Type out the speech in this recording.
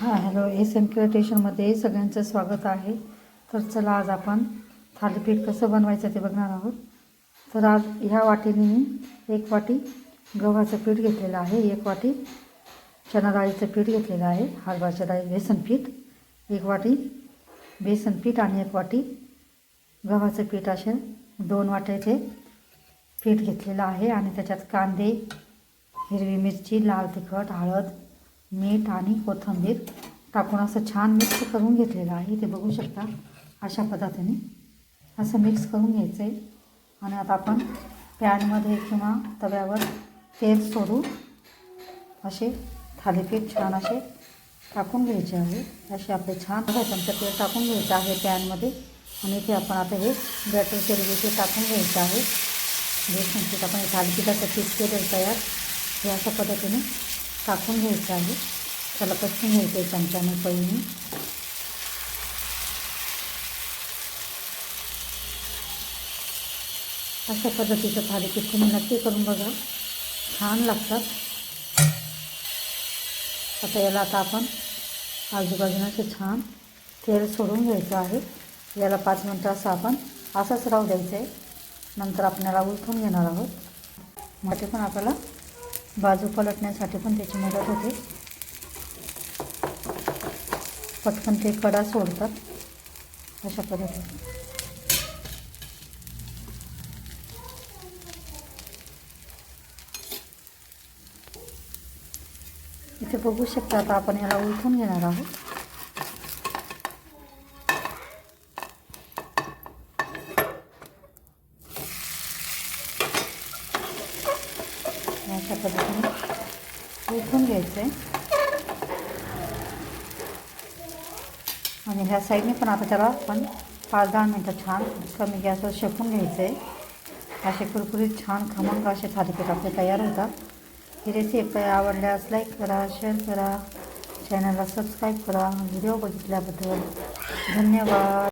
हां hello, SM क्रिएटेशनमध्ये सगळ्यांचं स्वागत आहे. तर चला आज आपण थालीपीठ कसं बनवायचं ते बघणार आहोत. तर आज ह्या वाटीने मी 1 वाटी गव्हाचं पीठ घेतलेलं आहे, 1 वाटी चणा डाळीचं पीठ घेतलेलं आहे, हरभऱ्याच्या डाळी बेसन पीठ 1 वाटी बेसन पीठ आणि 1 वाटी गव्हाचं पीठ, असे 2 वाट्याचे पीठ घेतलेलं आहे. आणि त्याच्यात कांदे, हिरवी मिरची, लाल तिखट, हळद, मीठ आणि कोथिंबीर टाकून असं छान मिक्स करून घेतलेलं आहे. ते बघू शकता अशा पद्धतीने असं मिक्स करून घ्यायचं आहे. आणि आता आपण पॅनमध्ये किंवा तव्यावर तेल सोडू असे थालीपीठ छान असे टाकून घ्यायचे आहे. असे आपले छान चमचा तेल टाकून घ्यायचं आहे पॅनमध्ये. आणि इथे आपण आता हे बॅटर केलेले ते टाकून घ्यायचं आहे. बेसन पीठ आपण थालीपीठाचं पीठ केलेलं तयार हे अशा पद्धतीने टाकून घ्यायचं आहे. त्याला पसरून घ्यायचं आहे चमच्याने पळीने. अशा पद्धतीचं थालीपीठ तुम्ही नक्की करून बघा, छान लागतात. आता आपण आजूबाजूला छान तेल सोडून घ्यायचं आहे. याला 5 मिनटं असं आपण असंच राहू द्यायचं आहे. नंतर आपल्याला उलटून घेणार आहोत. मग ते पण आपल्याला बाजू पलटण्यासाठी पण त्याची मदत होते. पटकन ते कडा सोडतात अशा पद्धतीने. इथे बघू शकता आता आपण याला उलटून घेणार आहोत. अशा पद्धतीने उलटून घ्यायचं आहे. आणि ह्या साईडने पण आता त्याला आपण 5-10 मिनटं छान कमी गॅसवर शेकून घ्यायचं आहे. असे कुरकुरीत छान खमंग असे थालीपीठ आपले तयार होतात. ही रेसिपी आवडल्यास लाईक करा, शेअर करा, चॅनलला सबस्क्राईब करा. व्हिडिओ बघितल्याबद्दल धन्यवाद.